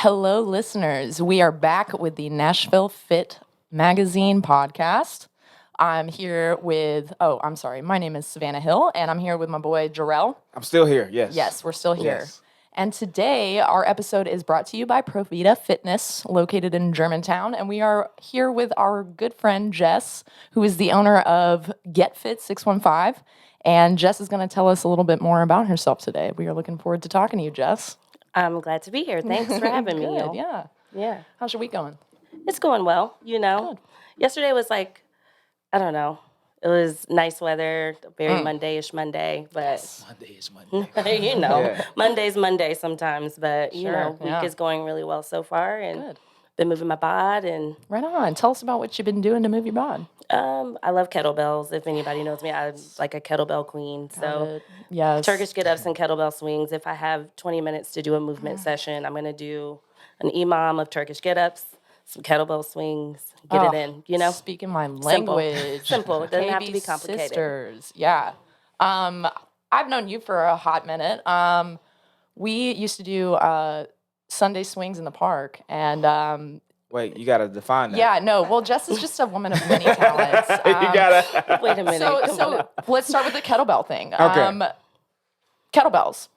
Hello, listeners. We are back with the Nashville Fit Magazine Podcast. I'm here with, my name is Savannah Hill, and I'm here with my boy, Gerell. I'm still here, yes. Yes, we're still here. Yes. And today, our episode is brought to you by Provita Fitness, located in Germantown. And we are here with our good friend, Jess, who is the owner of Get Fit 615. And Jess is going to tell us a little bit more about herself today. We are looking forward to talking to you, Jess. I'm glad to be here. Thanks for having me. Good, yeah. Yeah. How's your week going? It's going well, Good. Yesterday was like, I don't know. It was nice weather, very Monday-ish Monday, but Monday is Monday. Yeah. Monday's Monday sometimes, but Sure, week is going really well so far, and Good. been moving my bod, and Right on. Tell us about what you've been doing to move your bod. I love kettlebells. If anybody knows me, I'm like a kettlebell queen. So Yes. Turkish get-ups and kettlebell swings. If I have 20 minutes to do a movement session, I'm going to do an imam of Turkish get-ups, some kettlebell swings, get it in, Speaking my language. Simple. It doesn't have to KB be complicated. Sisters. Yeah. I've known you for a hot minute. We used to do Sunday swings in the park, and Wait, you got to define that. yeah, no. Well, Jess is just a woman of many talents. You got to. Wait a minute. So let's start with the kettlebell thing. Okay. Kettlebells.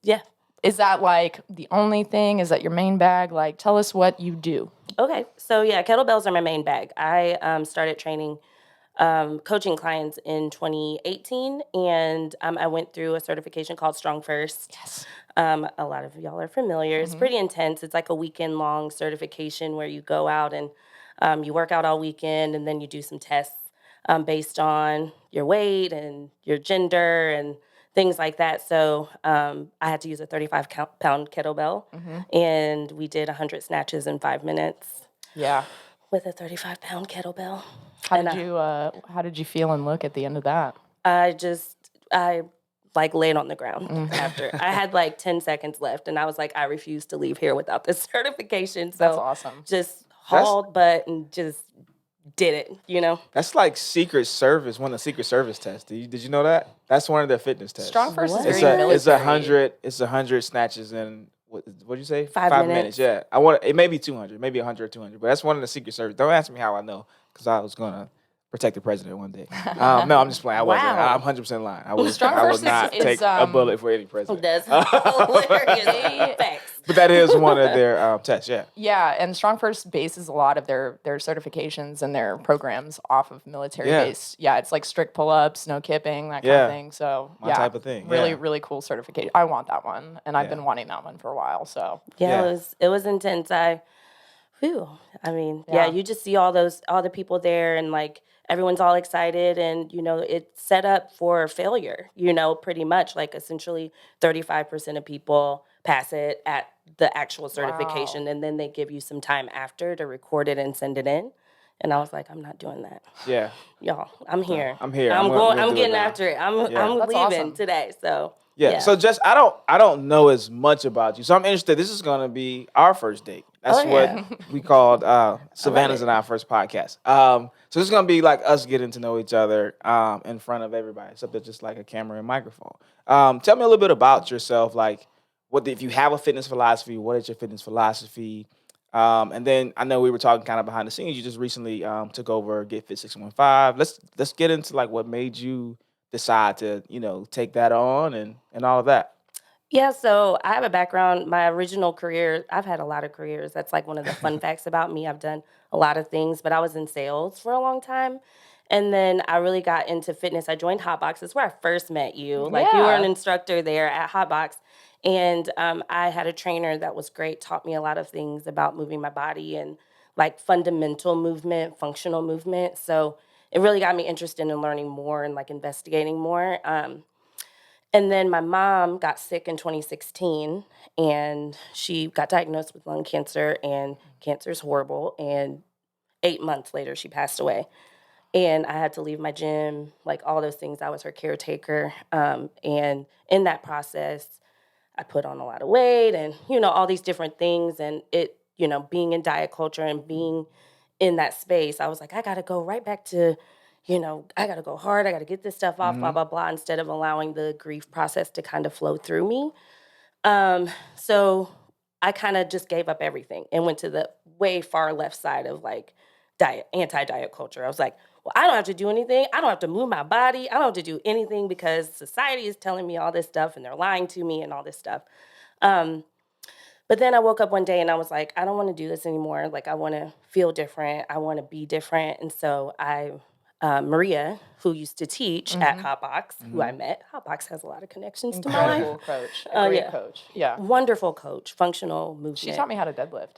Yeah. Is that like the only thing? Is that your main bag? Like, tell us what you do. Okay. So, yeah, kettlebells are my main bag. I started training, coaching clients in 2018, and I went through a certification called Strong First. Yes. A lot of y'all are familiar. It's pretty intense. It's like a weekend-long certification where you go out and you work out all weekend, and then you do some tests based on your weight and your gender and things like that. So I had to use a 35-pound kettlebell, and we did 100 snatches in 5 minutes Yeah. with a 35-pound kettlebell. How did you feel and look at the end of that? I like laid on the ground after. I had like 10 seconds left, and I was like, I refuse to leave here without this certification. So That's awesome. just hauled butt and just did it. That's like Secret Service, one of the Secret Service tests. Did you know that? That's one of their fitness tests. Strong First is What? very It's military. It's 100 snatches in what'd you say? 5 minutes. Yeah. It may be 200, maybe 100 or 200, but that's one of the Secret Service. Don't ask me how I know, because I was gonna protect the president one day. No, I'm just playing. I wasn't. Wow. I'm 100% lying. I would Strong First not is, take a bullet for any president. That's hilarious. Facts. But that is one of their tests. Yeah. Yeah, and Strong First bases a lot of their certifications and their programs off of military Yeah. base. Yeah, it's like strict pull-ups, no kipping, that kind Yeah. of thing. So My yeah, type of thing, Really, yeah. really cool certification. I want that one, and I've Yeah. been wanting that one for a while. So Yeah, Yeah. it was intense. I mean, Yeah. you just see all the people there, and like everyone's all excited, and it's set up for failure, pretty much. Like essentially 35% of people pass it at the actual certification, and then they give you some time after to record it and send it in. And I was like, I'm not doing that. Yeah. Y'all, I'm here. I'm here. I'm I'm gonna going. do I'm it getting now. after it. I'm That's leaving awesome. today. So Yeah. So just I don't know as much about you. So I'm interested. This is gonna be our first date. That's Oh, yeah. what we called Savannah's and our first podcast. So this is gonna be like us getting to know each other in front of everybody, except that just like a camera and microphone. Tell me a little bit about yourself. Like, if you have a fitness philosophy? What is your fitness philosophy? And then I know we were talking kind of behind the scenes. You just recently took over Get Fit 615. Let's get into like what made you decide to take that on and all of that. Yeah, so I have a background. My original career, I've had a lot of careers. That's like one of the fun facts about me. I've done a lot of things, but I was in sales for a long time. And then I really got into fitness. I joined Hotbox. That's where I first met you. Like you were an instructor there at Hotbox. And I had a trainer that was great, taught me a lot of things about moving my body and like fundamental movement, functional movement. So it really got me interested in learning more and like investigating more. And then my mom got sick in 2016, and she got diagnosed with lung cancer, and cancer is horrible. And 8 months later, she passed away. And I had to leave my gym, like all those things. I was her caretaker. And in that process, I put on a lot of weight and, all these different things. And it, being in diet culture and being in that space, I was like, I got to go right back to, I got to go hard. I got to get this stuff off, blah, blah, blah, instead of allowing the grief process to kind of flow through me. So I kind of just gave up everything and went to the way far left side of like anti-diet culture. I was like, well, I don't have to do anything. I don't have to move my body. I don't have to do anything because society is telling me all this stuff and they're lying to me and all this stuff. But then I woke up one day and I was like, I don't want to do this anymore. Like, I want to feel different. I want to be different. And so Maria, who used to teach at Hotbox, who I met. Hotbox has a lot of connections to my life. Incredible coach. A great coach. Yeah. Wonderful coach, functional movement. She taught me how to deadlift.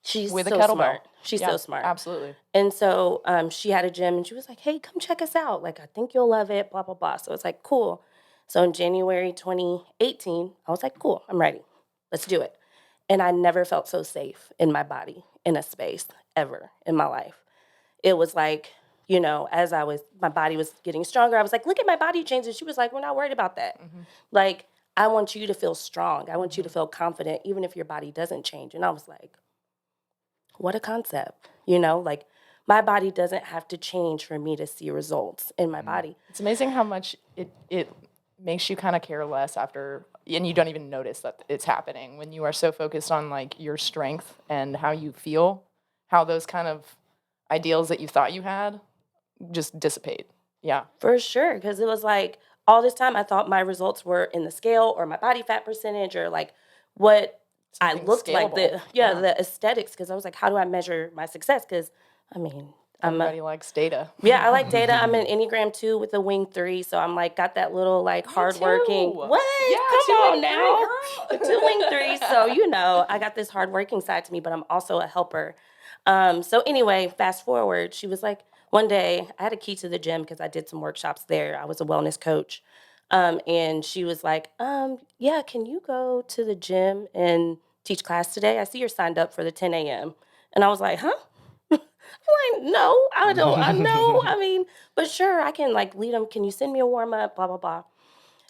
She's with so a kettlebell. Smart. She's so smart. Absolutely. And so she had a gym and she was like, hey, come check us out. Like, I think you'll love it, blah, blah, blah. So it's like, cool. So in January 2018, I was like, cool, I'm ready. Let's do it. And I never felt so safe in my body, in a space, ever in my life. It was like, you know, as my body was getting stronger, I was like, look at my body change. And she was like, we're not worried about that. Like, I want you to feel strong. I want you to feel confident, even if your body doesn't change. And I was like, what a concept, you know? Like, my body doesn't have to change for me to see results in my body. It's amazing how much it makes you kind of care less after, and you don't even notice that it's happening when you are so focused on like your strength and how you feel, how those kind of ideals that you thought you had just dissipate. Yeah. For sure, because it was like all this time I thought my results were in the scale or my body fat percentage or like what Something I looked like, scalable. the aesthetics, because I was like, how do I measure my success? Because, I mean, Everybody likes data. Yeah, I like data. I'm an Enneagram 2 with a wing 3, so I'm like got that little like hardworking. too. What? Yeah, Come on 2 now, wing 3, 2 wing 3. So you know, I got this hardworking side to me, but I'm also a helper. So anyway, fast forward, she was like, one day I had a key to the gym because I did some workshops there. I was a wellness coach, and she was like, yeah, can you go to the gym and teach class today? I see you're signed up for the 10 a.m. And I was like, huh? I'm like, no, I don't. I know. I mean, but sure, I can like lead them. Can you send me a warm up? Blah, blah, blah.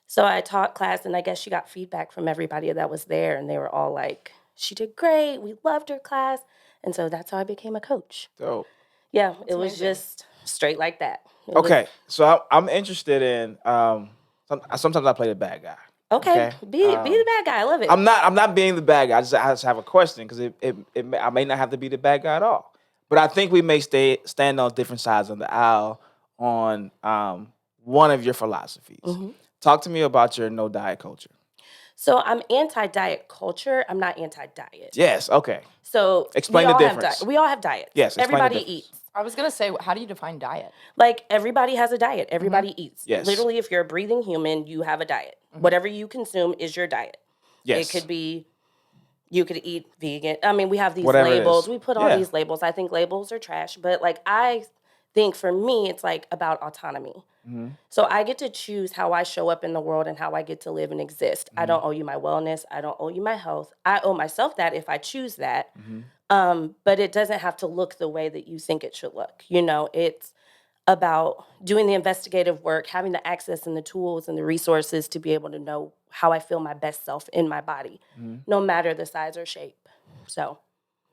So I taught class, and I guess she got feedback from everybody that was there, and they were all like, she did great. We loved her class. And so that's how I became a coach. Dope. Yeah, it was amazing. just straight like that. It Okay, so I'm interested in. Sometimes I play the bad guy. Okay. Be the bad guy. I love it. I'm not being the bad guy. I just I have a question because I may not have to be the bad guy at all. But I think we may stand on different sides of the aisle on one of your philosophies. Talk to me about your no diet culture. So I'm anti-diet culture. I'm not anti-diet. Yes. Okay. So Explain we the all have difference. we all have diets. Yes, explain the Everybody difference. eats. I was going to say, how do you define diet? Like, everybody has a diet. Everybody eats. Yes. Literally, if you're a breathing human, you have a diet. Whatever you consume is your diet. Yes. It could be, you could eat vegan. I mean, we have these Whatever it labels. is. We put all Yeah. these labels. I think labels are trash. But, like, I think for me, it's, like, about autonomy. So I get to choose how I show up in the world and how I get to live and exist. I don't owe you my wellness. I don't owe you my health. I owe myself that if I choose that. But it doesn't have to look the way that you think it should look. You know, it's about doing the investigative work, having the access and the tools and the resources to be able to know how I feel my best self in my body, no matter the size or shape. So,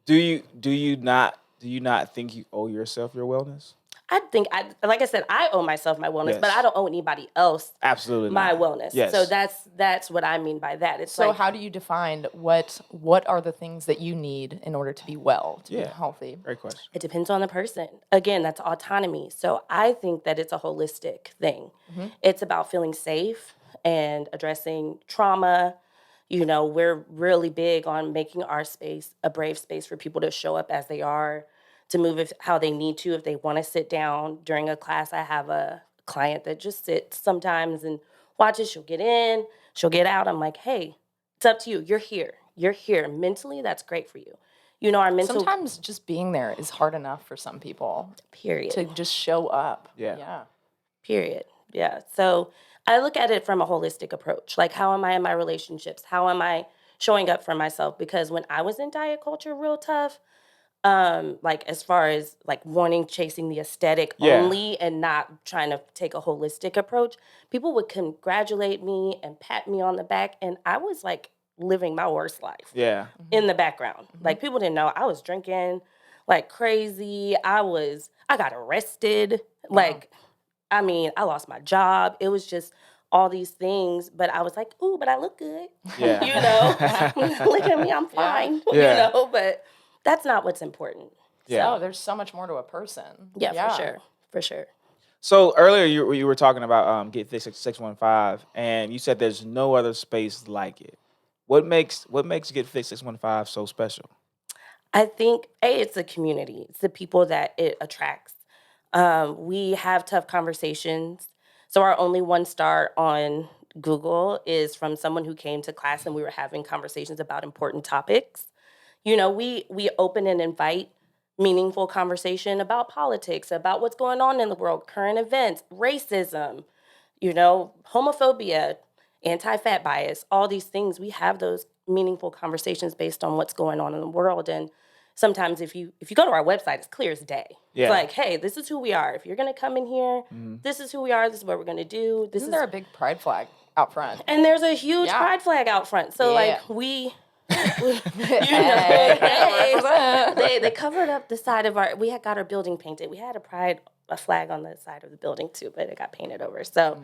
Do you not think you owe yourself your wellness? I think like I said, I owe myself my wellness, Yes. but I don't owe anybody else Absolutely my not. wellness. Yes. So that's what I mean by that. It's So like, how do you define what are the things that you need in order to be well, to be healthy? Great question. it depends on the person. Again, that's autonomy. So I think that it's a holistic thing. It's about feeling safe and addressing trauma. You know, we're really big on making our space a brave space for people to show up as they are, to move how they need to, if they want to sit down during a class. I have a client that just sits sometimes and watches. She'll get in, she'll get out. I'm like, hey, it's up to you. You're here. You're here. Mentally, that's great for you. You know, our mental Sometimes just being there is hard enough for some people period. to just show up. Yeah. Period. Yeah. So I look at it from a holistic approach. Like, how am I in my relationships? How am I showing up for myself? Because when I was in diet culture real tough, like as far as like chasing the aesthetic only and not trying to take a holistic approach, people would congratulate me and pat me on the back. And I was like living my worst life Yeah. in the background. Like, people didn't know I was drinking like crazy. I got arrested. Like, I mean, I lost my job. It was just all these things, but I was like, ooh, but I look good. Yeah. You know, look at me, I'm fine. Yeah. You know, but that's not what's important. Yeah. So there's so much more to a person. Yeah, for sure. So earlier you were talking about Get Fit 615, and you said there's no other space like it. What makes Get Fit 615 so special? I think it's the community. It's the people that it attracts. We have tough conversations. So our only 1 star on Google is from someone who came to class and we were having conversations about important topics. You know, we open and invite meaningful conversation about politics, about what's going on in the world, current events, racism, you know, homophobia, anti-fat bias, all these things. We have those meaningful conversations based on what's going on in the world. And sometimes if you go to our website, it's clear as day. Yeah. It's like, hey, this is who we are. If you're gonna come in here, this is who we are, this is what we're gonna do. Isn't there a big pride flag out front? And there's a huge pride flag out front. So like they covered up the side of we had got our building painted. We had a flag on the side of the building too, but it got painted over. So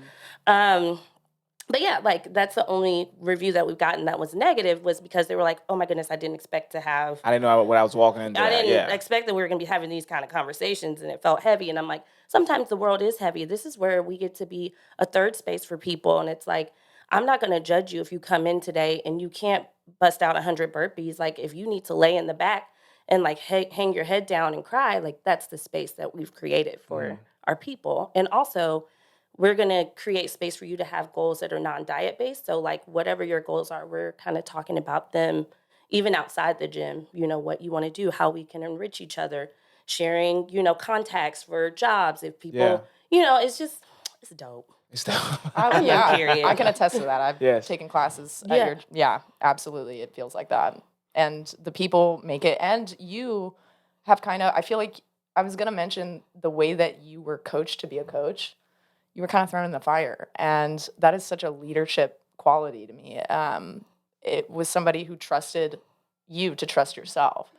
but yeah, like that's the only review that we've gotten that was negative was because they were like, oh my goodness, I didn't expect to have. I didn't know what I was walking into. I didn't expect that we were going to be having these kind of conversations, and it felt heavy. And I'm like, sometimes the world is heavy. This is where we get to be a third space for people. And it's like, I'm not going to judge you if you come in today and you can't bust out 100 burpees. Like if you need to lay in the back and like hang your head down and cry, like that's the space that we've created for our people. And also, we're going to create space for you to have goals that are non-diet based. So like whatever your goals are, we're kind of talking about them even outside the gym, you know, what you want to do, how we can enrich each other, sharing, you know, contacts for jobs. If people, you know, it's dope. It's dope. Period. I can attest to that. I've taken classes at absolutely. It feels like that. And the people make it. And you have I feel like I was going to mention the way that you were coached to be a coach. You were kind of thrown in the fire. And that is such a leadership quality to me. It was somebody who trusted you to trust yourself.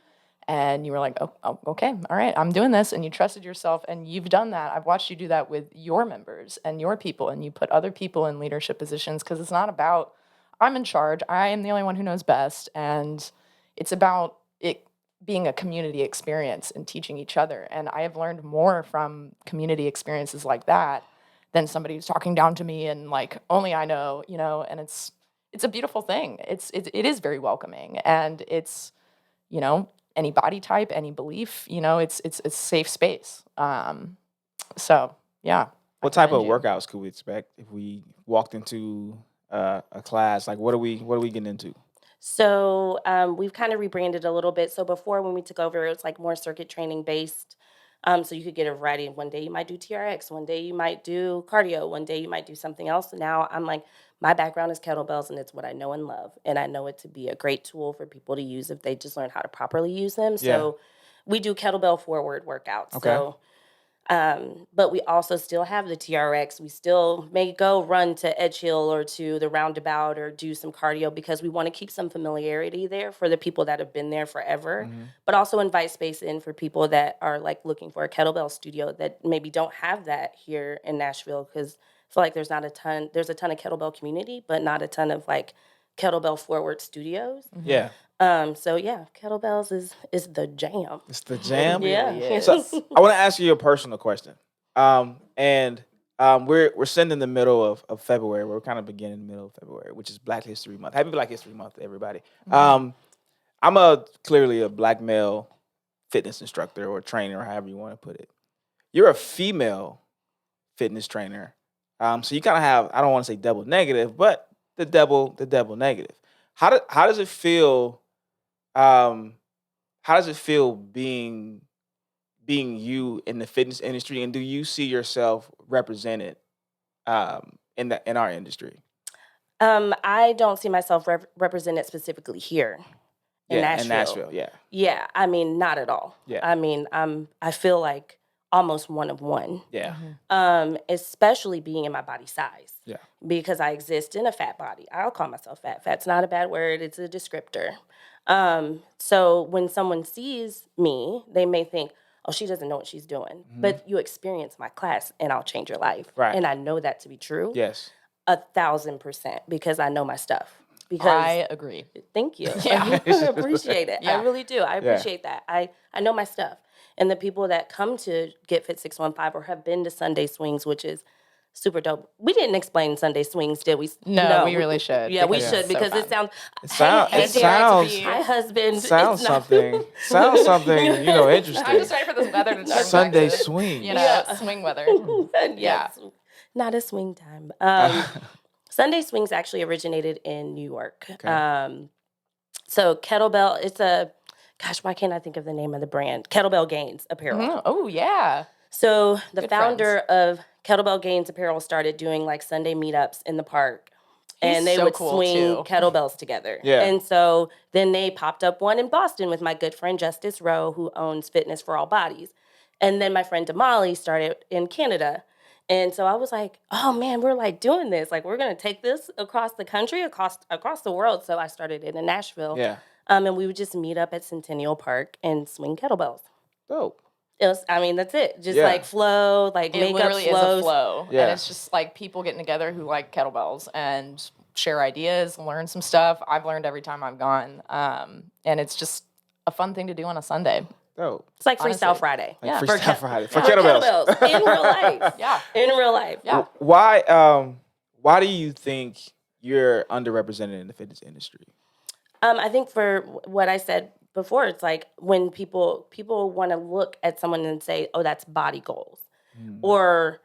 And you were like, oh, okay, all right, I'm doing this. And you trusted yourself. And you've done that. I've watched you do that with your members and your people. And you put other people in leadership positions because it's not about, I'm in charge. I am the only one who knows best. And it's about it being a community experience and teaching each other. And I have learned more from community experiences like that than somebody who's talking down to me and like, only I know, you know, and it's a beautiful thing. It is very welcoming, and it's, you know, any body type, any belief, you know, it's a safe space. So yeah. What type of workouts could we expect if we walked into a class? Like, what are we getting into? So we've kind of rebranded a little bit. So before, when we took over, it was like more circuit training based. So you could get a variety. One day you might do TRX, one day you might do cardio, one day you might do something else. Now I'm like, my background is kettlebells, and it's what I know and love. And I know it to be a great tool for people to use if they just learn how to properly use them. So we do kettlebell forward workouts. Okay. So, but we also still have the TRX. We still may go run to Edge Hill or to the roundabout or do some cardio because we want to keep some familiarity there for the people that have been there forever, but also invite space in for people that are like looking for a kettlebell studio that maybe don't have that here in Nashville, because I feel like there's a ton of kettlebell community, but not a ton of like kettlebell forward studios. Yeah. So yeah, kettlebells is the jam. It's the jam. Yeah. So I want to ask you a personal question. We're sitting in the middle of February. We're kind of beginning the middle of February, which is Black History Month. Happy Black History Month to everybody. I'm clearly a black male fitness instructor or trainer, or however you want to put it. You're a female fitness trainer. So you kind of have, I don't want to say double negative, but the double negative. How does it feel? How does it feel being you in the fitness industry, and do you see yourself represented in our industry? I don't see myself represented specifically here in Nashville. In Nashville, yeah. Yeah, I mean, not at all. Yeah. I mean, I feel like almost one of one. Yeah. Especially being in my body size. Yeah. Because I exist in a fat body. I'll call myself fat. Fat's not a bad word. It's a descriptor. So when someone sees me, they may think, oh, she doesn't know what she's doing. But you experience my class and I'll change your life. Right. And I know that to be true. Yes. 1,000% because I know my stuff. Because I agree. thank you. Yeah. I appreciate it. Yeah. I really do. I appreciate that. I know my stuff. And the people that come to Get Fit 615 or have been to Sunday Swings, which is super dope. We didn't explain Sunday Swings, did we? No, we really should. Yeah, we because should it's so because it fun. sounds. It sounds. Hi, husband. Sounds It's not- something. Sounds something. interesting. I'm just ready for this weather to turn Sunday back to, swing. swing weather. Yes. Not a swing time. Sunday Swings actually originated in New York. Okay. So kettlebell, why can't I think of the name of the brand? Kettlebell Gains Apparel. Mhm. Oh, yeah. So the Good founder of Kettlebell Gains Apparel started doing like Sunday meetups in the park. He's And they so would cool, swing too. kettlebells together. Yeah. And so then they popped up one in Boston with my good friend Justice Rowe, who owns Fitness for All Bodies. And then my friend Damali started in Canada. And so I was like, oh man, we're like doing this. Like we're going to take this across the country, across the world. So I started it in Nashville. Yeah. And we would just meet up at Centennial Park and swing kettlebells. Dope. That's it. Just Yeah. like flow, like It makeup literally flows. is a flow. Yeah. And it's just like people getting together who like kettlebells and share ideas, learn some stuff. I've learned every time I've gone. And it's just a fun thing to do on a Sunday. Dope. It's like Freestyle Honestly. Friday. Like Yeah. Freestyle Friday. For For kettlebells. in real life. Yeah. In real life. Yeah. Why do you think you're underrepresented in the fitness industry? I think for what I said before, it's like when people want to look at someone and say, oh, that's body goals. Or,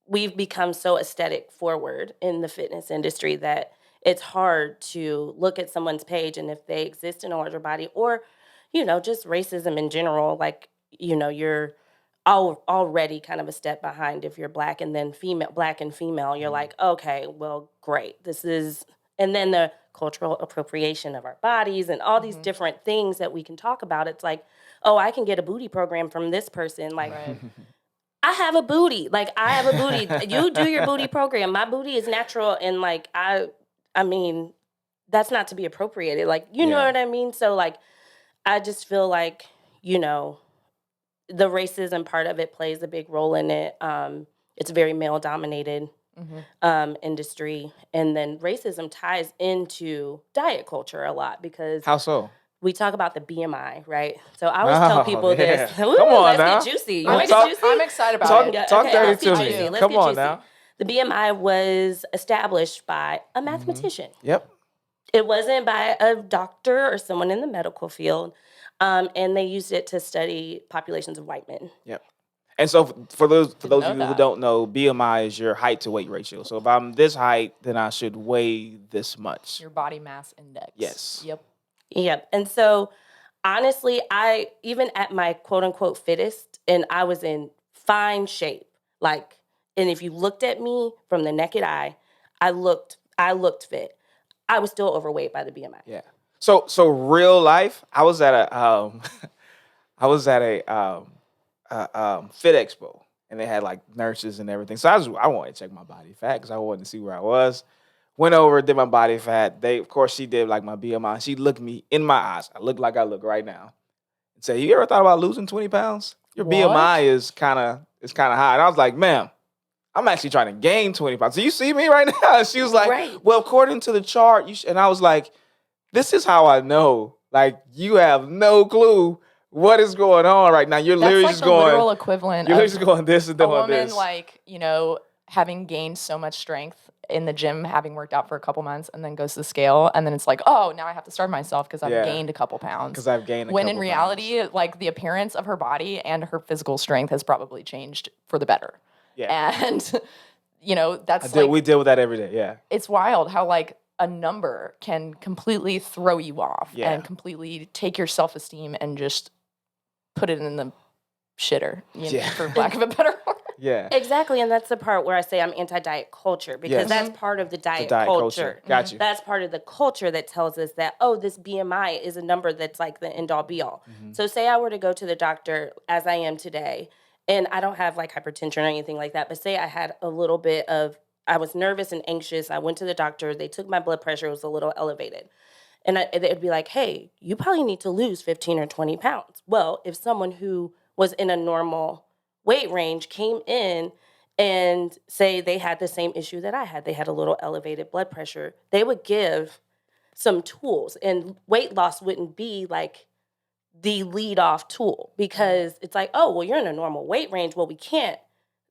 we've become so aesthetic forward in the fitness industry that it's hard to look at someone's page and if they exist in a larger body or, just racism in general, like, you're already kind of a step behind if you're black and then black and female, you're like, okay, well, great. And then the cultural appropriation of our bodies and all these different things that we can talk about. It's like, oh, I can get a booty program from this person. Like, Right. I have a booty. Like, I have a booty. You do your booty program. My booty is natural. And like, I mean, that's not to be appropriated. Like, you know Yeah. what I mean? So like, I just feel like, the racism part of it plays a big role in it. It's a very male dominated industry. And then racism ties into diet culture a lot because How so? we talk about the BMI, right? So I always tell people yeah. this. Ooh, Come on let's now. get juicy. You I'm want to talk- get juicy? I'm excited about it. Talk Okay, dirty let's to get me. juicy. Let's Come get on juicy. now. The BMI was established by a mathematician. Yep. It wasn't by a doctor or someone in the medical field. And they used it to study populations of white men. Yep. And so for those of know you who that. don't know, BMI is your height to weight ratio. So if I'm this height, then I should weigh this much. Your body mass index. Yes. Yep. Yep. And so honestly, I even at my quote unquote fittest, and I was in fine shape. Like, and if you looked at me from the naked eye, I looked fit. I was still overweight by the BMI. Yeah. So real life, I was at a fit expo and they had like nurses and everything. So I wanted to check my body fat because I wanted to see where I was. Went over, did my body fat. She did like my BMI. She looked me in my eyes. I look like I look right now. And said, "You ever thought about losing 20 pounds? Your What? BMI is kind of high." And I was like, "Ma'am, I'm actually trying to gain 20 pounds. Do you see me right now?" And she was like, Right. "Well, according to the chart, you." And I was like, "This is how I know. Like, you have no clue what is going on right now. You're That's literally like just the going. literal equivalent You're of literally just going this and a doing woman this." like, having gained so much strength in the gym, having worked out for a couple months and then goes to the scale. And then it's like, oh, now I have to starve myself because I've Yeah. gained a couple pounds. Because I've gained a When couple in reality, like the appearance of her body and her physical strength has probably changed for the better. Yeah. And, that's we deal with that every day. Yeah. it's wild how like a number can completely throw you off Yeah. and completely take your self-esteem and just put it in the shitter, Yeah. for lack of a better word. Yeah. Exactly, and that's the part where I say I'm anti-diet culture because Yes. that's part of the diet, diet culture. Got you. That's part of the culture that tells us that, oh, this BMI is a number that's like the end-all be-all. So say I were to go to the doctor as I am today, and I don't have like hypertension or anything like that, but say I had a little bit of, I was nervous and anxious, I went to the doctor, they took my blood pressure, it was a little elevated. And it'd be like, hey, you probably need to lose 15 or 20 pounds. Well, if someone who was in a normal weight range came in and say they had the same issue that I had. They had a little elevated blood pressure. They would give some tools, and weight loss wouldn't be like the lead off tool, because it's like, oh, well, you're in a normal weight range. Well, we can't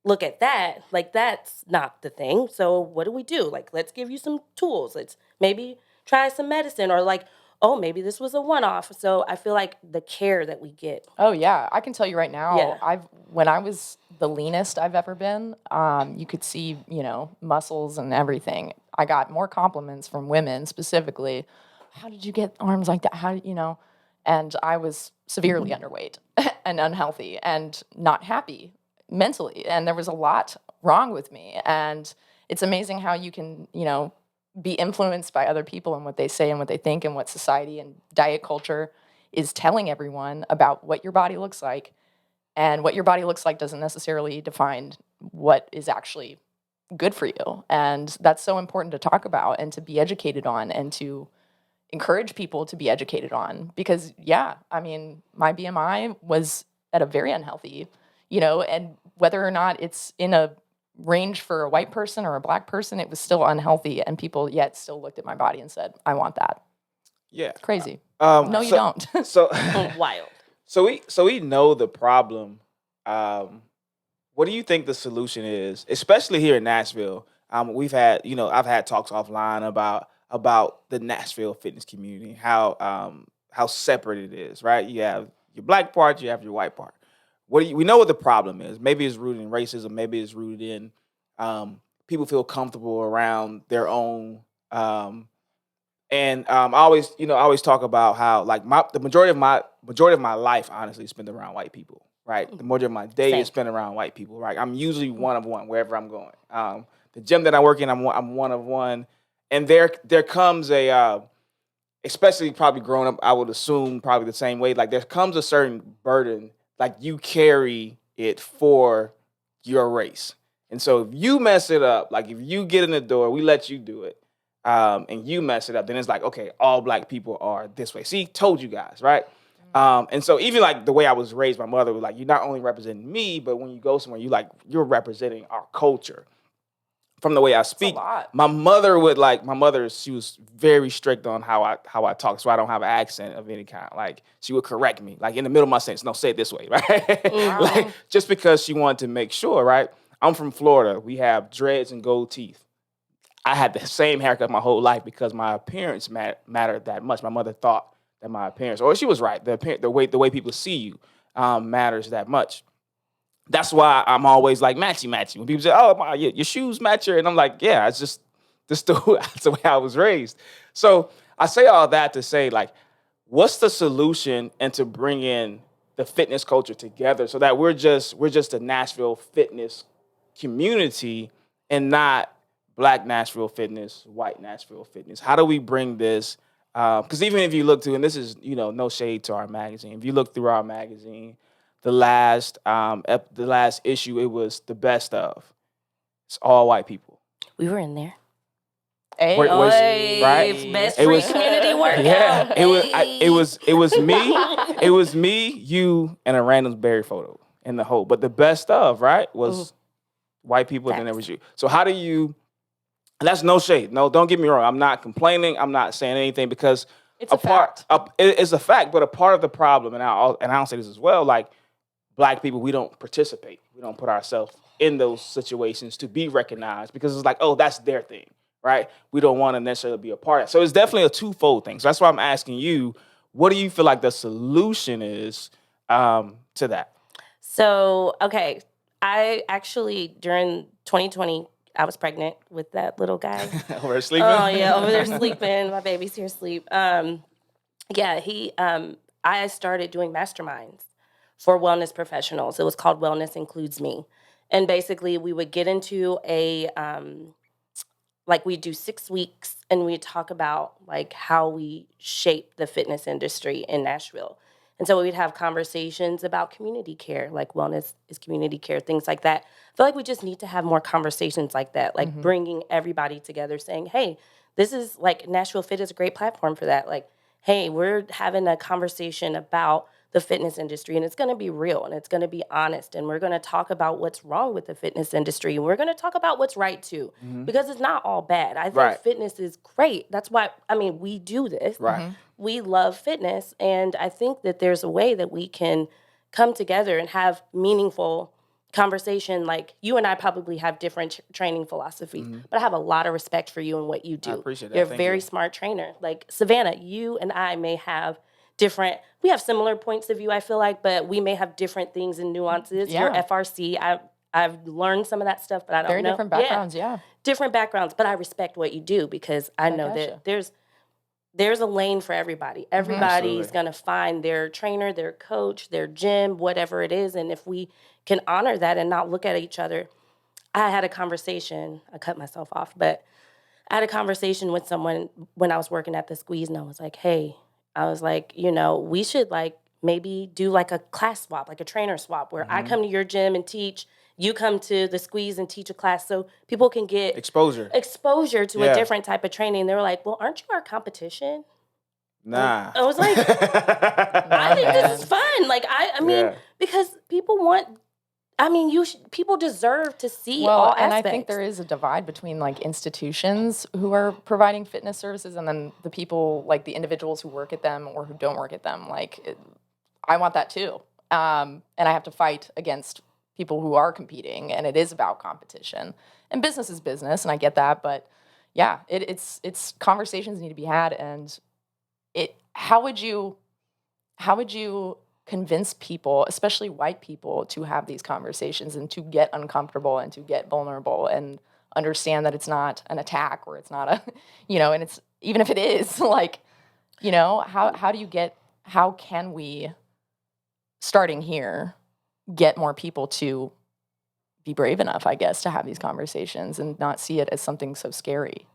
look at that. Like, that's not the thing. So what do? Like, let's give you some tools. Let's maybe try some medicine, or like, oh, maybe this was a one-off. So I feel like the care that we get. Oh yeah, I can tell you right now. Yeah. When I was the leanest I've ever been, you could see muscles and everything. I got more compliments from women specifically. How did you get arms like that? And I was severely underweight and unhealthy and not happy mentally, and there was a lot wrong with me. And it's amazing how you can be influenced by other people and what they say and what they think and what society and diet culture is telling everyone about what your body looks like. And what your body looks like doesn't necessarily define what is actually good for you. And that's so important to talk about and to be educated on, and to encourage people to be educated on. Because my BMI was at a very unhealthy, and whether or not it's in a range for a white person or a black person, it was still unhealthy, and people yet still looked at my body and said, I want that. Yeah. Crazy. No, you don't. So Wild. So we know the problem. What do you think the solution is, especially here in Nashville? We've had, I've had talks offline about the Nashville fitness community, how separate it is, right? You have your black part, you have your white part. We know what the problem is. Maybe it's rooted in racism. Maybe it's rooted in people feel comfortable around their own. I always talk about how like the majority of my life, honestly, is spent around white people. Right, the majority of my day Same. is spent around white people. Right, I'm usually one of one wherever I'm going. The gym that I work in, I'm one of one, and there comes a especially probably growing up, I would assume probably the same way. Like there comes a certain burden, like you carry it for your race. And so if you mess it up, like if you get in the door, we let you do it, and you mess it up, then it's like, okay, all black people are this way. See, told you guys, right? And so even like the way I was raised, my mother was like, you're not only representing me, but when you go somewhere, you're representing our culture. From the way I speak, my mother, she was very strict on how I talk, so I don't have an accent of any kind. Like she would correct me, like in the middle of my sentence, no, say it this way, right? Like just because she wanted to make sure, right? I'm from Florida. We have dreads and gold teeth. I had the same haircut my whole life because my appearance mattered that much. My mother thought that my appearance, or she was right, the way people see you matters that much. That's why I'm always like matchy. When people say, "Oh, your shoes match your," and I'm like, "Yeah, it's just that's the way I was raised." So I say all that to say, like, what's the solution, and to bring in the fitness culture together so that we're just a Nashville fitness community and not black Nashville fitness, white Nashville fitness. How do we bring this? Because even if you look through, and this is no shade to our magazine, if you look through our magazine. The last issue, it was the best of. It's all white people. We were in there. Hey, right? Best free community workout. Yeah, it was me. It was me, you, and a random Barry photo in the whole. But the best of, right, was white people, and then there was you. So how do you? And that's no shade. No, don't get me wrong. I'm not complaining. I'm not saying anything because it's a fact. It's a fact. But a part of the problem, and I'll say this as well, like. Black people, we don't participate. We don't put ourselves in those situations to be recognized because it's like, oh, that's their thing, right? We don't want to necessarily be a part of it. So it's definitely a twofold thing. So that's why I'm asking you, what do you feel like the solution is to that? So, okay, I actually, during 2020, I was pregnant with that little guy. Over there sleeping? Oh, yeah, over there sleeping. My baby's here asleep. I started doing masterminds for wellness professionals. It was called Wellness Includes Me. And basically we would get into we'd do 6 weeks and we'd talk about like how we shape the fitness industry in Nashville. And so we'd have conversations about community care, like wellness is community care, things like that. I feel like we just need to have more conversations like that, like bringing everybody together saying, hey, this is like Nashville Fit is a great platform for that. Like, hey, we're having a conversation about the fitness industry, and it's going to be real and it's going to be honest, and we're going to talk about what's wrong with the fitness industry, and we're going to talk about what's right too, because it's not all bad. I think fitness is great. That's why, I mean, we do this. Right. We love fitness, and I think that there's a way that we can come together and have meaningful conversation. Like, you and I probably have different training philosophies, but I have a lot of respect for you and what you do. I appreciate that. You're a Thank very you. smart trainer. Like, Savannah, you and I may have we have similar points of view, I feel like, but we may have different things and nuances. Yeah. You're FRC. I've learned some of that stuff, but I don't know. Very different backgrounds, yeah. Different backgrounds, but I respect what you do, because I know that there's a lane for everybody. Everybody's going to find their trainer, their coach, their gym, whatever it is. And if we can honor that and not look at each other. I had a conversation. I cut myself off, but I had a conversation with someone when I was working at the Squeeze, and I was like, hey, we should like maybe do like a class swap, like a trainer swap, where I come to your gym and teach, you come to the Squeeze and teach a class, so people can get exposure to a different type of training. They were like, well, aren't you our competition? Nah. I was like, I think this is fun. Like, I mean, because people people deserve to see all aspects. And I think there is a divide between like institutions who are providing fitness services and then the people, like the individuals who work at them or who don't work at them. Like, I want that too. And I have to fight against people who are competing, and it is about competition. And business is business, and I get that. But yeah, it's conversations need to be had. And how would you convince people, especially white people, to have these conversations and to get uncomfortable and to get vulnerable and understand that it's not an attack, or it's not and it's, even if it is, like, how can we, starting here, get more people to be brave enough, I guess, to have these conversations and not see it as something so scary?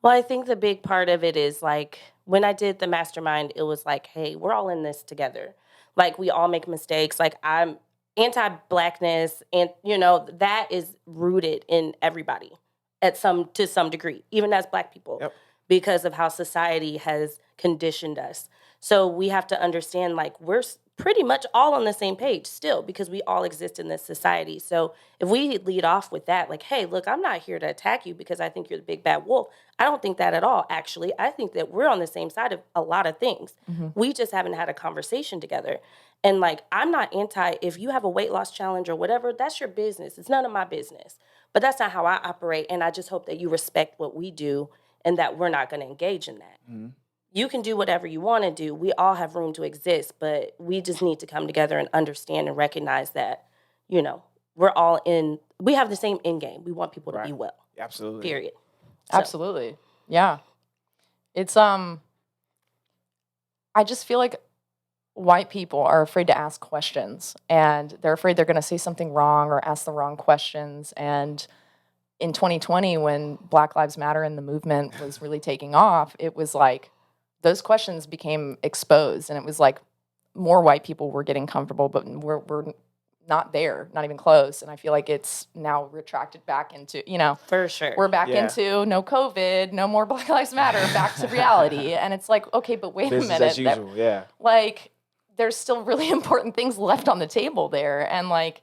Well, I think the big part of it is, like, when I did the mastermind, it was like, hey, we're all in this together. Like, we all make mistakes. Like, I'm anti-Blackness, and, that is rooted in everybody to some degree, even as Black people, because of how society has conditioned us. So we have to understand, like, we're pretty much all on the same page still, because we all exist in this society. So if we lead off with that, like, hey, look, I'm not here to attack you because I think you're the big bad wolf. I don't think that at all, actually. I think that we're on the same side of a lot of things. We just haven't had a conversation together. And, like, I'm not if you have a weight loss challenge or whatever, that's your business. It's none of my business. But that's not how I operate. And I just hope that you respect what we do and that we're not going to engage in that. You can do whatever you want to do. We all have room to exist, but we just need to come together and understand and recognize that, we're all we have the same end game. We want people to be well. Absolutely. Period. Absolutely. Yeah. It's, I just feel like white people are afraid to ask questions, and they're afraid they're going to say something wrong or ask the wrong questions. And in 2020, when Black Lives Matter and the movement was really taking off, it was like, those questions became exposed, and it was like more white people were getting comfortable, but we're not there, not even close. And I feel like it's now retracted back into, For sure. We're back into no COVID, no more Black Lives Matter, back to reality. And it's like, okay, but wait Business a minute. as usual, Like, there's still really important things left on the table there. And like,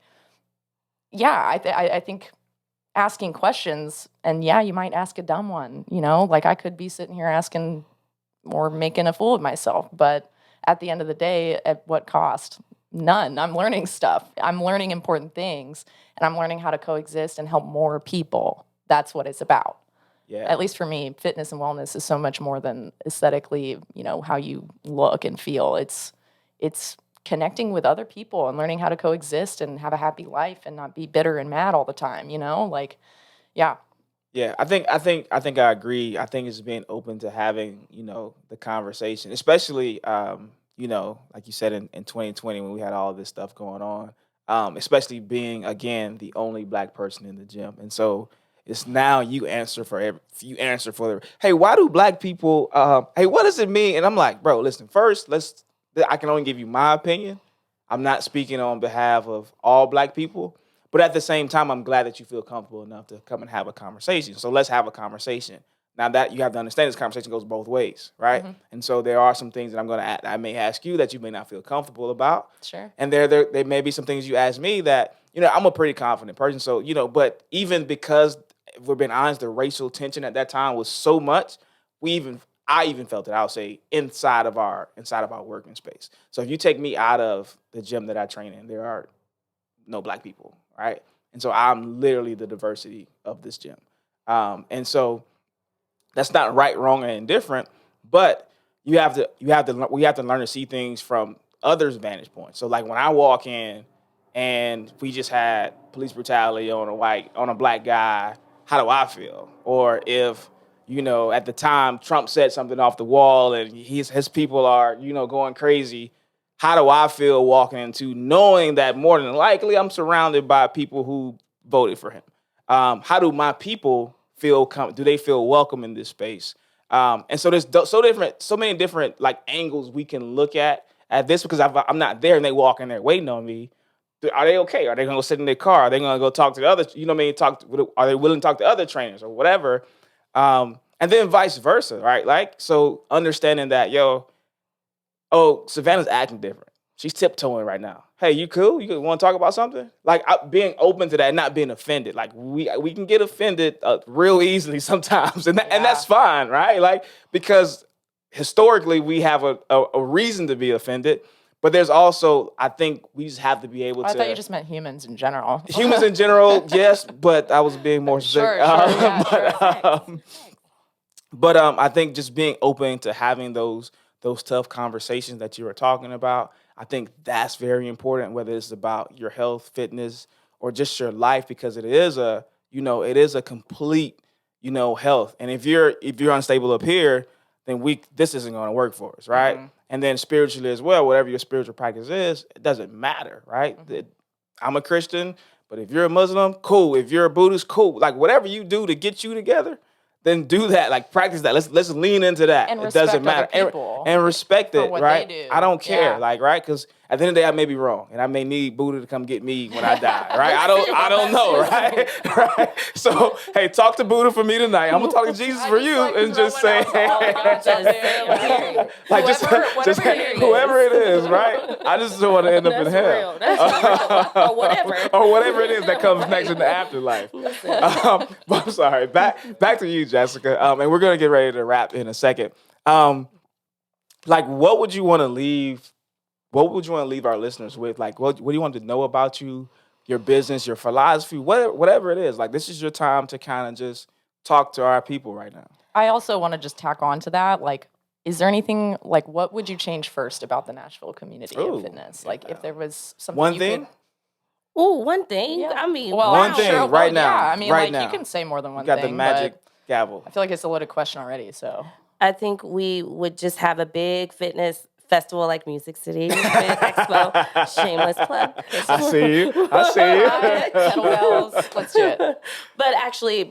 I think asking questions, and you might ask a dumb one, like I could be sitting here asking or making a fool of myself. But at the end of the day, at what cost? None. I'm learning stuff. I'm learning important things, and I'm learning how to coexist and help more people. That's what it's about. Yeah. At least for me, fitness and wellness is so much more than aesthetically, how you look and feel. It's connecting with other people and learning how to coexist and have a happy life and not be bitter and mad all the time, Yeah, I think I agree. I think it's being open to having, the conversation, especially, like you said in 2020 when we had all this stuff going on, especially being, again, the only Black person in the gym. And so it's now you answer for hey, why do Black people, hey, what does it mean? And I'm like, bro, listen, first, I can only give you my opinion. I'm not speaking on behalf of all Black people. But at the same time, I'm glad that you feel comfortable enough to come and have a conversation. So let's have a conversation. Now that you have to understand, this conversation goes both ways, right? And so there are some things that I may ask you that you may not feel comfortable about. Sure. And there may be some things you ask me that, I'm a pretty confident person. So, but even because, if we're being honest, the racial tension at that time was so much, I even felt it, I'll say, inside of our working space. So if you take me out of the gym that I train in, there are no black people, right? And so I'm literally the diversity of this gym. And so that's not right, wrong, and indifferent, but we have to learn to see things from others' vantage points. So like when I walk in and we just had police brutality on a black guy, how do I feel? Or if, at the time Trump said something off the wall and his people are, going crazy, how do I feel walking into knowing that more than likely I'm surrounded by people who voted for him? How do my people feel? Do they feel welcome in this space? And so there's so many different like angles we can look at this, because I'm not there and they walk in there waiting on me. Are they okay? Are they going to go sit in their car? Are they going to go talk to the other, are they willing to talk to other trainers or whatever? And then vice versa, right? Like, so understanding that, Savannah's acting different. She's tiptoeing right now. Hey, you cool? You want to talk about something? Like, being open to that, not being offended. Like, we can get offended real easily sometimes, and that's fine, right? Like, because historically we have a reason to be offended. But there's also, I think we just have to be able to. I thought you just meant humans in general. Humans in general, yes, but I was being more specific. But I think just being open to having those tough conversations that you were talking about, I think that's very important, whether it's about your health, fitness, or just your life, because it is a complete, health. And if you're unstable up here, then this isn't going to work for us, right? Mm-hmm. And then spiritually as well, whatever your spiritual practice is, it doesn't matter, right? Mm-hmm. I'm a Christian, but if you're a Muslim, cool. If you're a Buddhist, cool. Like whatever you do to get you together, then do that. Like practice that. Let's lean into that. And it doesn't matter. And respect it, right? Do. I don't care, right? Because at the end of the day, I may be wrong, and I may need Buddha to come get me when I die, right? I don't know, right? Right. So hey, talk to Buddha for me tonight. I'm gonna talk to Jesus for you, and just say, like just whoever it is, right? I just don't want to end up in hell. Or whatever. Or whatever it is that comes next in the afterlife. But I'm sorry. Back to you, Jessica. And we're gonna get ready to wrap in a second. Like, what would you want to leave? What would you want to leave our listeners with? Like, what do you want to know about you, your business, your philosophy, whatever it is? Like, this is your time to kind of just talk to our people right now. I also want to just tack on to that. Like, is there anything, like, what would you change first about the Nashville community of fitness? Like, if there was something one thing? One thing? Yeah. I mean, one thing right now. Yeah, I mean, right like, now. you can say more than one you got thing. The magic gavel. I feel like it's a loaded question already, so. I think we would just have a big fitness festival like Music City, Fit Expo. Shameless plug. I see you. Kettlebells. Let's do it.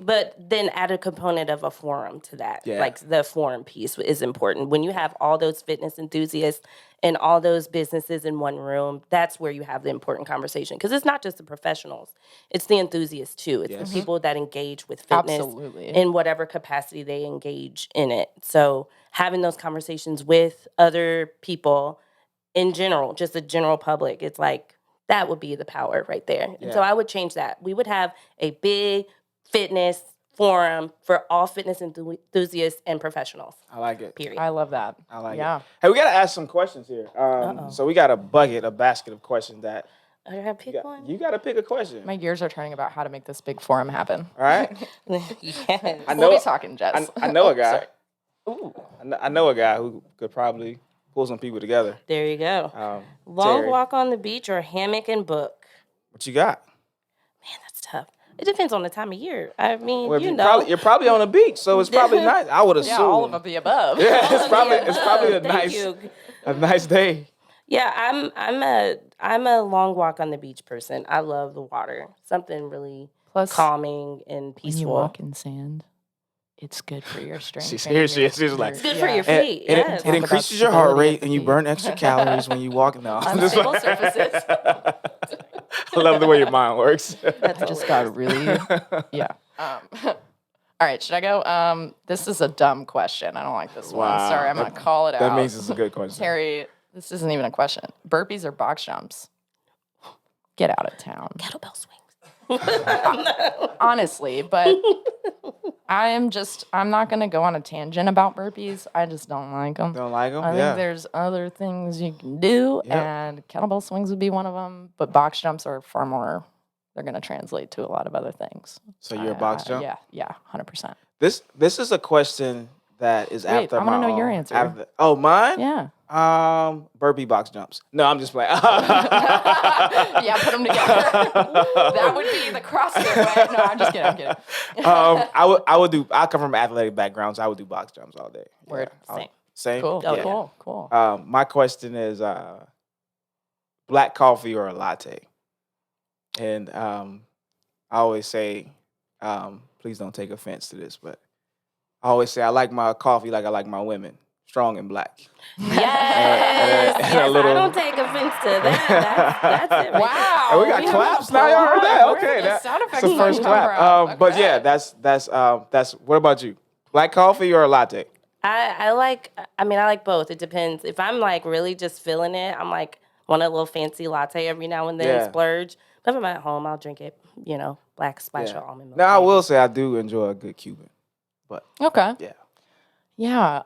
But then add a component of a forum to that. Yeah. Like the forum piece is important. When you have all those fitness enthusiasts and all those businesses in one room, that's where you have the important conversation. Because it's not just the professionals. It's the enthusiasts too. It's the people that engage with fitness in whatever capacity they engage in it. So having those conversations with other people in general, just the general public, it's like that would be the power right there. Yeah. And so I would change that. We would have a big fitness forum for all fitness enthusiasts and professionals. I like it. Period. I love that. I like it. Hey, we got to ask some questions here. So we got a basket of questions that I gotta pick one. You got to pick a question. My gears are turning about how to make this big forum happen. All right. Yes. We'll be talking, Jess. I know a guy. Ooh. I know a guy who could probably pull some people together. There you go. Long walk on the beach or hammock and book? What you got? Man, that's tough. It depends on the time of year. I mean, you're probably on a beach, so it's probably nice. I would assume. Yeah, all of the above. Yeah, it's probably a nice day. Yeah, I'm a long walk on the beach person. I love the water. Something really calming and peaceful. When you walk in sand, it's good for your strength. She's like, it's good for your feet. It increases your heart rate and you burn extra calories when you walk. No, unstable surfaces. I love the way your mind works. I just got really, yeah. All right, should I go? This is a dumb question. I don't like this one. Wow. Sorry, I'm going to call it out. That means it's a good question. Terry, this isn't even a question. Burpees or box jumps? Get out of town. Kettlebell swings. Honestly, but I'm not going to go on a tangent about burpees. I just don't like them. Don't like them? I think there's other things you can do, and kettlebell swings would be one of them, but box jumps are far more, they're going to translate to a lot of other things. So you're a box jump? Yeah, 100%. This is a question that is Wait, after I want to know your answer. Mine? Yeah. Burpee box jumps. No, I'm just playing. Yeah, put them together. That would be the CrossFit way. No, I'm just kidding. I come from athletic backgrounds. So I would do box jumps all day. Word. Same. Cool. Oh, yeah. Cool. My question is black coffee or a latte? And I always say, please don't take offense to this, but I always say I like my coffee like I like my women, strong and black. Yes, and yes, a little- I don't take offense to that. That's it. Right Wow. And we got claps now. Y'all heard that? Okay, that's that's the first clap. But yeah, that's. What about you? Black coffee or a latte? I like both. It depends. If I'm like really just feeling it, I'm like want a little fancy latte every now and then, splurge. But if I'm at home, I'll drink it, black splash of almond milk. Now, I will say I do enjoy a good Cuban. But okay. Yeah.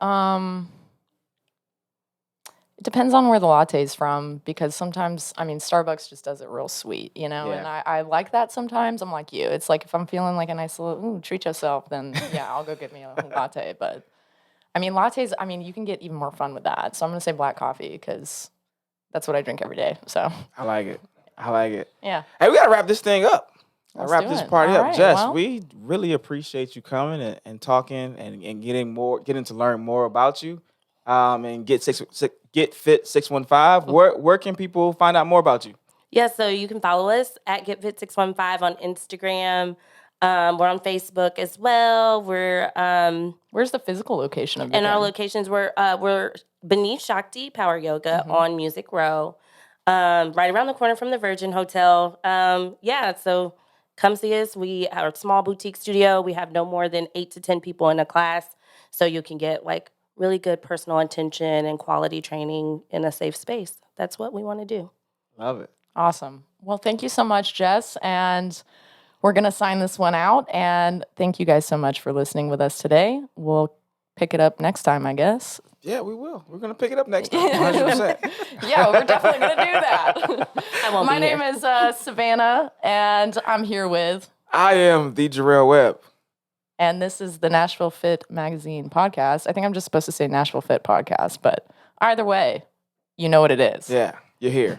It depends on where the latte's from, because sometimes, Starbucks just does it real sweet, and I like that sometimes. I'm like you. It's like if I'm feeling like a nice little, treat yourself, then yeah, I'll go get me a latte. But, lattes, you can get even more fun with that. So I'm going to say black coffee because that's what I drink every day. So I like it. Yeah. Hey, we got to wrap this thing up. Let's wrap do this it. party All up. right, Jess, well. we really appreciate you coming and talking and getting to learn more about you. And Get Fit 615. Where can people find out more about you? Yeah, so you can follow us at Get Fit 615 on Instagram. We're on Facebook as well. We're Where's the physical location of the and our gym? locations we're beneath Shakti Power Yoga on Music Row, right around the corner from the Virgin Hotel. So come see us. We are a small boutique studio. We have no more than 8 to 10 people in a class, so you can get like really good personal attention and quality training in a safe space. That's what we want to do. Love it. Awesome. Well, thank you so much, Jess. And we're going to sign this one out. And thank you guys so much for listening with us today. We'll pick it up next time, I guess. Yeah, we will. We're going to pick it up next time, 100%. Yeah, we're definitely going to do that. I won't My be name here. is Savannah, and I'm here with... I am the Gerell Webb. And this is the Nashville Fit Magazine Podcast. I think I'm just supposed to say Nashville Fit Podcast, but either way, you know what it is. Yeah, you're here.